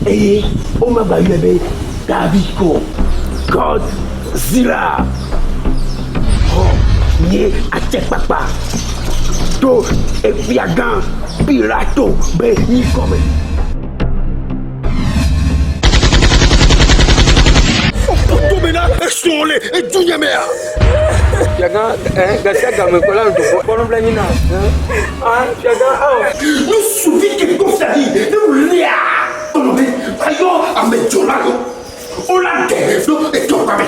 Et on m'a baillé Davico, Godzilla. Oh, nie a papa. To et Piagan, Pirato, be ni comme. Tout maintenant, extrôlé et tout y mea. Piagan, Garcia Gamekola, nous pouvons planer là. Ah, Piagan, nous souvit que comme ça dit, nous lia. On met, ayo, à mettre sur la go. On l'a terre, et tout comme.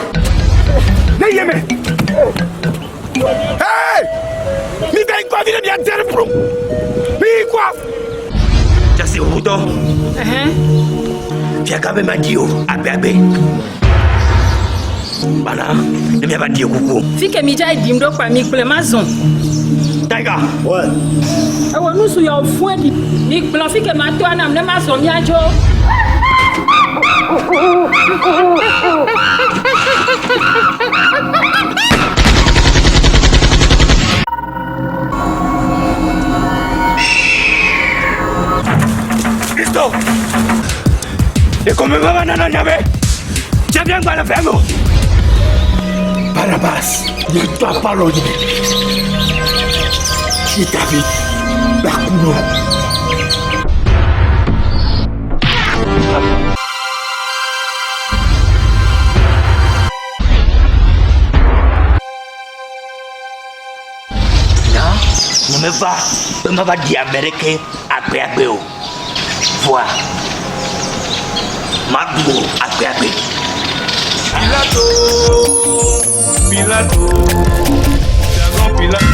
N'ayez hey! Ni ben quoi vient bien terre pro. Mais quoi? Ça c'est au bouton. Piagan m'a dit abé. Bana, ne m'y a pas dit coucou. Fike mija dimdo kwa mi Amazon. Taiga. Ouais. Awo nous sou yo fou di. Ni plan fike ma to anam ne ma so mi ajo. Listo. Et comme ma banana n'avait. J'ai bien quoi la faire moi. Barabas, ne dois pas l'odier. Qui David, la couno. Non, ne me va dire américain après après. Vois. Margot après après. Pilato, Pilato, Pilato,